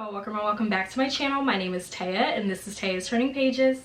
Hello, welcome back to my channel. My name is Taya and this is Taya's Turning Pages.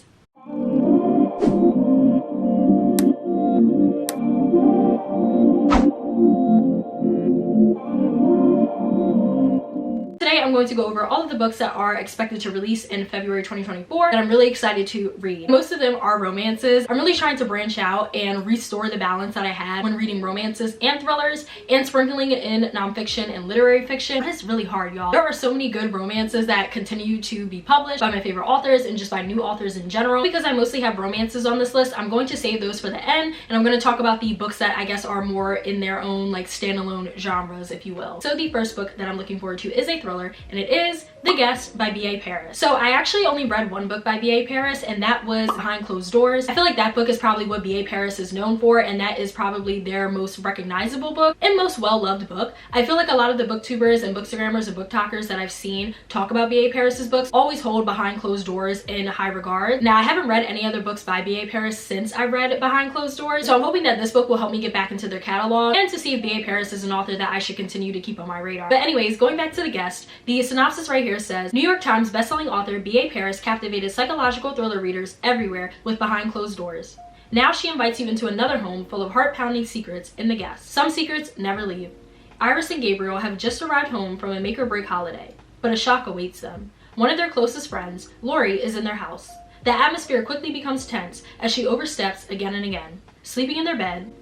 Today I'm going to go over all of the books that are expected to release in February 2024 that I'm really excited to read. Most of them are romances. I'm really trying to branch out and restore the balance that I had when reading romances and thrillers and sprinkling in nonfiction and literary fiction. But it's really hard, y'all. There are so many good romances that continue to be published by my favorite authors and just by new authors in general. Because I mostly have romances on this list, I'm going to save those for the end and I'm going to talk about the books that I guess are more in their own like standalone genres, if you will. So the first book that I'm looking forward to is a thriller, and it is The Guest by B.A. Paris. So I actually only read one book by B.A. Paris, and that was Behind Closed Doors. I feel like that book is probably what B.A. Paris is known for, and that is probably their most recognizable book and most well-loved book. I feel like a lot of the booktubers and bookstagrammers and booktalkers that I've seen talk about B.A. Paris's books always hold Behind Closed Doors in high regard. Now, I haven't read any other books by B.A. Paris since I read Behind Closed Doors, so I'm hoping that this book will help me get back into their catalog and to see if B.A. Paris is an author that I should continue to keep on my radar. But anyways, going back to The Guest, the synopsis right here says, New York Times bestselling author B.A. Paris captivated psychological thriller readers everywhere with Behind Closed Doors. Now she invites you into another home full of heart-pounding secrets in The Guest. Some secrets never leave. Iris and Gabriel have just arrived home from a make-or-break holiday, but a shock awaits them. One of their closest friends, Lori, is in their house. The atmosphere quickly becomes tense as she oversteps again and again. Sleeping in their bed,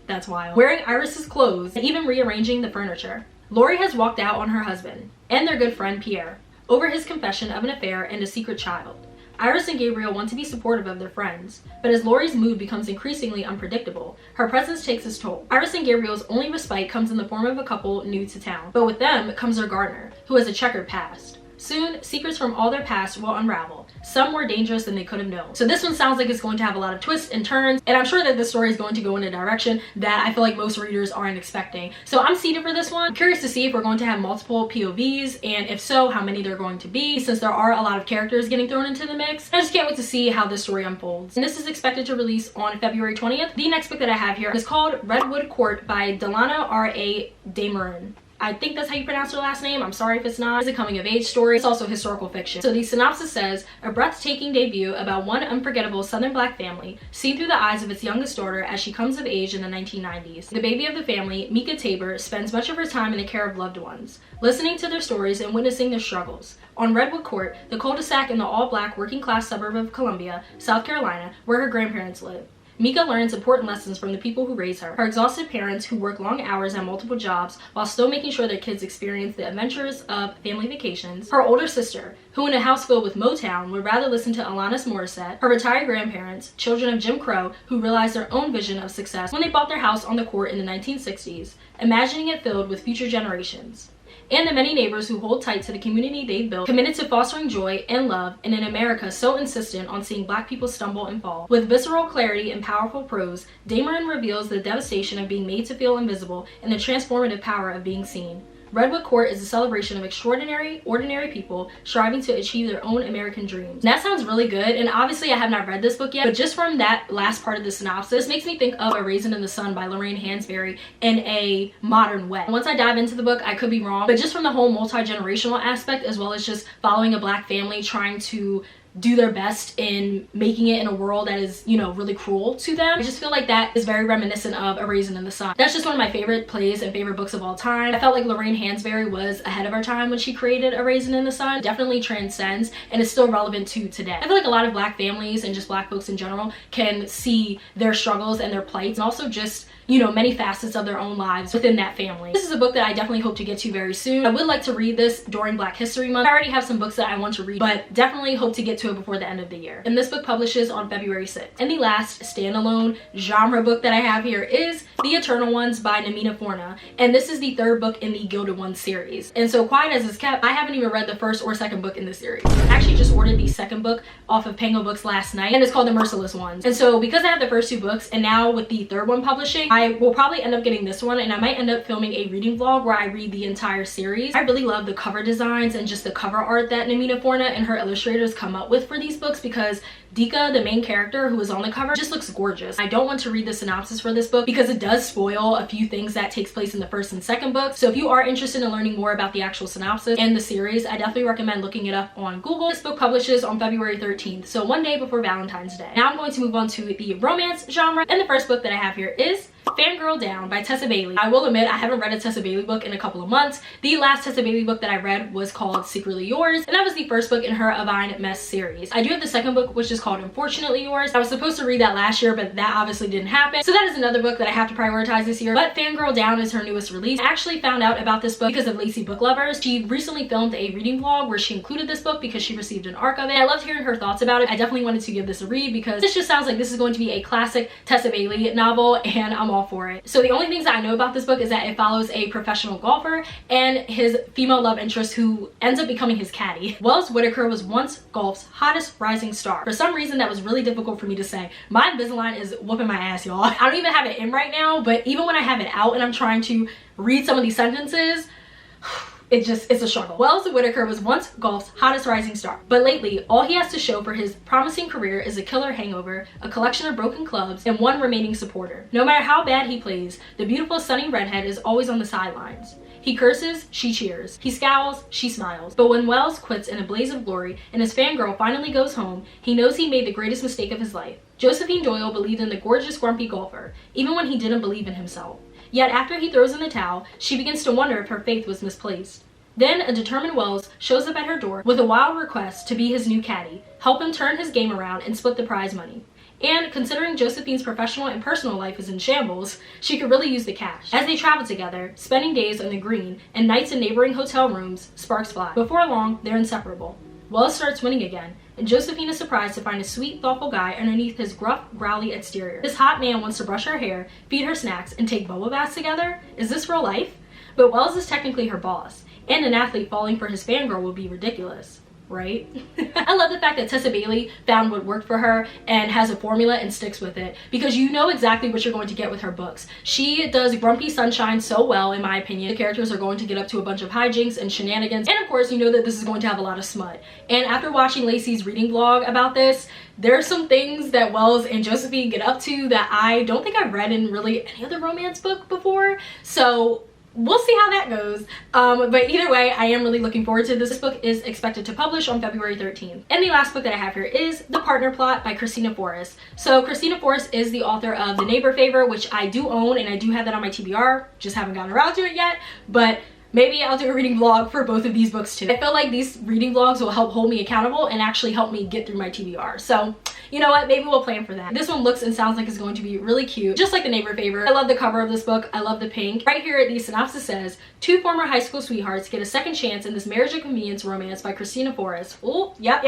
that's wild, wearing Iris's clothes, and even rearranging the furniture. Lori has walked out on her husband and their good friend Pierre over his confession of an affair and a secret child. Iris and Gabriel want to be supportive of their friends, but as Lori's mood becomes increasingly unpredictable, her presence takes its toll. Iris and Gabriel's only respite comes in the form of a couple new to town, but with them comes their gardener, who has a checkered past. Soon, secrets from all their past will unravel, some more dangerous than they could have known. So this one sounds like it's going to have a lot of twists and turns, and I'm sure that this story is going to go in a direction that I feel like most readers aren't expecting. So I'm seated for this one. I'm curious to see if we're going to have multiple POVs, and if so, how many there are going to be, since there are a lot of characters getting thrown into the mix. I just can't wait to see how this story unfolds. And this is expected to release on February 20th. The next book that I have here is called Redwood Court by Delana R.A. Dameron. I think that's how you pronounce her last name. I'm sorry if it's not. It's a coming of age story. It's also historical fiction. So the synopsis says, a breathtaking debut about one unforgettable Southern Black family seen through the eyes of its youngest daughter as she comes of age in the 1990s. The baby of the family, Mika Tabor, spends much of her time in the care of loved ones, listening to their stories and witnessing their struggles. On Redwood Court, the cul-de-sac in the all-black working-class suburb of Columbia, South Carolina, where her grandparents live, Mika learns important lessons from the people who raise her. Her exhausted parents who work long hours at multiple jobs while still making sure their kids experience the adventures of family vacations. Her older sister, who in a house filled with Motown would rather listen to Alanis Morissette. Her retired grandparents, children of Jim Crow, who realized their own vision of success when they bought their house on the court in the 1960s, imagining it filled with future generations. And the many neighbors who hold tight to the community they've built, committed to fostering joy and love in an America so insistent on seeing Black people stumble and fall. With visceral clarity and powerful prose, Dameron reveals the devastation of being made to feel invisible and the transformative power of being seen. Redwood Court is a celebration of extraordinary, ordinary people striving to achieve their own American dreams. And that sounds really good, and obviously I have not read this book yet, but just from that last part of the synopsis, makes me think of A Raisin in the Sun by Lorraine Hansberry in a modern way. Once I dive into the book, I could be wrong, but just from the whole multi-generational aspect, as well as just following a Black family trying to do their best in making it in a world that is, you know, really cruel to them. I just feel like that is very reminiscent of A Raisin in the Sun. That's just one of my favorite plays and favorite books of all time. I felt like Lorraine Hansberry was ahead of her time when she created A Raisin in the Sun. It definitely transcends and is still relevant to today. I feel like a lot of Black families and just Black folks in general can see their struggles and their plights, and also just, you know, many facets of their own lives within that family. This is a book that I definitely hope to get to very soon. I would like to read this during Black History Month. I already have some books that I want to read, but definitely hope to get to it before the end of the year. And this book publishes on February 6th. And the last standalone genre book that I have here is The Eternal Ones by Namina Forna. And this is the third book in the Gilded Ones series. And so quiet as it's kept, I haven't even read the first or second book in this series. I actually just ordered the second book off of Pango Books last night, and it's called The Merciless Ones. And so because I have the first two books, and now with the third one publishing, I will probably end up getting this one, and I might end up filming a reading vlog where I read the entire series. I really love the cover designs and just the cover art that Namina Forna and her illustrators come up with with for these books because Dika, the main character who is on the cover, just looks gorgeous. I don't want to read the synopsis for this book because it does spoil a few things that takes place in the first and second book. So if you are interested in learning more about the actual synopsis and the series, I definitely recommend looking it up on Google. This book publishes on February 13th, so one day before Valentine's Day. Now I'm going to move on to the romance genre, and the first book that I have here is Fangirl Down by Tessa Bailey. I will admit I haven't read a Tessa Bailey book in a couple of months. The last Tessa Bailey book that I read was called Secretly Yours, and that was the first book in her Avine Mess series. I do have the second book, which is called Unfortunately Yours. I was supposed to read that last year, but that obviously didn't happen. So that is another book that I have to prioritize this year. But Fangirl Down is her newest release. I actually found out about this book because of Lacey Book Lovers. She recently filmed a reading vlog where she included this book because she received an arc of it. I loved hearing her thoughts about it. I definitely wanted to give this a read because this just sounds like this is going to be a classic Tessa Bailey novel, and I'm all for it. So the only things that I know about this book is that it follows a professional golfer and his female love interest who ends up becoming his caddy. Wells Whitaker was once golf's hottest rising star. For some reason that was really difficult for me to say. My Invisalign is whooping my ass, y'all. I don't even have it in right now, but even when I have it out and I'm trying to read some of these sentences, it's a struggle. Wells Whitaker was once golf's hottest rising star, but lately all he has to show for his promising career is a killer hangover, a collection of broken clubs, and one remaining supporter. No matter how bad he plays, the beautiful sunny redhead is always on the sidelines. He curses, she cheers. He scowls, she smiles. But when Wells quits in a blaze of glory and his fangirl finally goes home, he knows he made the greatest mistake of his life. Josephine Doyle believed in the gorgeous grumpy golfer, even when he didn't believe in himself. Yet after he throws in the towel, she begins to wonder if her faith was misplaced. Then a determined Wells shows up at her door with a wild request to be his new caddy, help him turn his game around and split the prize money. And considering Josephine's professional and personal life is in shambles, she could really use the cash. As they travel together, spending days on the green and nights in neighboring hotel rooms, sparks fly. Before long, they're inseparable. Wells starts winning again, and Josephine is surprised to find a sweet, thoughtful guy underneath his gruff, growly exterior. This hot man wants to brush her hair, feed her snacks, and take bubble baths together? Is this real life? But Wells is technically her boss, and an athlete falling for his fangirl would be ridiculous, right? I love the fact that Tessa Bailey found what worked for her and has a formula and sticks with it, because you know exactly what you're going to get with her books. She does Grumpy Sunshine so well, in my opinion. The characters are going to get up to a bunch of hijinks and shenanigans, and of course you know that this is going to have a lot of smut. And after watching Lacey's reading vlog about this, there are some things that Wells and Josephine get up to that I don't think I've read in really any other romance book before. So we'll see how that goes. But either way, I am really looking forward to this. This book is expected to publish on February 13th. And the last book that I have here is The Partner Plot by Christina Forrest. So Christina Forrest is the author of The Neighbor Favor, which I do own, and I do have that on my TBR. Just haven't gotten around to it yet. But maybe I'll do a reading vlog for both of these books too. I feel like these reading vlogs will help hold me accountable and actually help me get through my TBR. So you know what, maybe we'll plan for that. This one looks and sounds like it's going to be really cute, just like The Neighbor Favor. I love the cover of this book. I love the pink. Right here, the synopsis says, 2 former high school sweethearts get a second chance in this marriage of convenience romance by Christina Forrest. Oh, yep.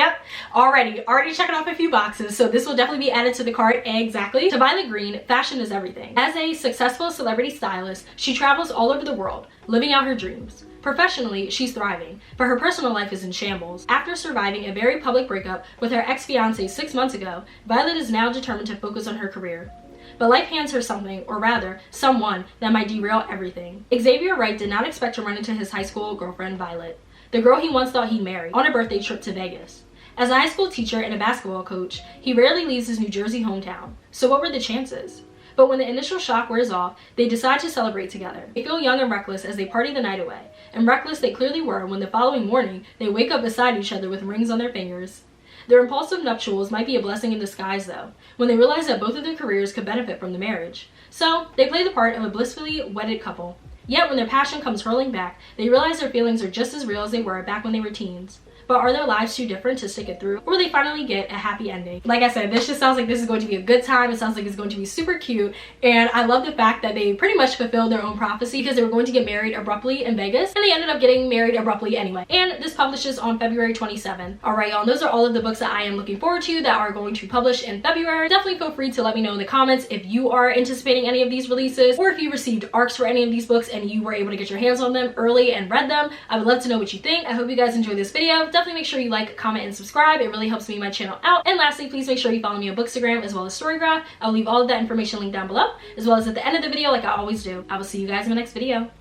Already checking off a few boxes, so this will definitely be added to the cart. Exactly. To Violet Green, fashion is everything. As a successful celebrity stylist, she travels all over the world, living out her dreams. Professionally, she's thriving, but her personal life is in shambles. After surviving a very public breakup with her ex-fiancé 6 months ago, Violet is now determined to focus on her career. But life hands her something, or rather, someone, that might derail everything. Xavier Wright did not expect to run into his high school girlfriend, Violet, the girl he once thought he'd marry, on a birthday trip to Vegas. As a high school teacher and a basketball coach, he rarely leaves his New Jersey hometown. So what were the chances? But when the initial shock wears off, they decide to celebrate together. They feel young and reckless as they party the night away. And reckless they clearly were when the following morning, they wake up beside each other with rings on their fingers. Their impulsive nuptials might be a blessing in disguise though, when they realize that both of their careers could benefit from the marriage. So, they play the part of a blissfully wedded couple. Yet when their passion comes hurling back, they realize their feelings are just as real as they were back when they were teens. But are their lives too different to stick it through? Or will they finally get a happy ending? Like I said, this just sounds like this is going to be a good time. It sounds like it's going to be super cute. And I love the fact that they pretty much fulfilled their own prophecy, because they were going to get married abruptly in Vegas, and they ended up getting married abruptly anyway. And this publishes on February 27th. Alright y'all, those are all of the books that I am looking forward to that are going to publish in February. Definitely feel free to let me know in the comments if you are anticipating any of these releases, or if you received ARCs for any of these books and you were able to get your hands on them early and read them. I would love to know what you think. I hope you guys enjoyed this video. Definitely make sure you like, comment, and subscribe. It really helps me and my channel out. And lastly, please make sure you follow me on Bookstagram as well as Storygraph. I'll leave all of that information linked down below, as well as at the end of the video like I always do. I will see you guys in my next video.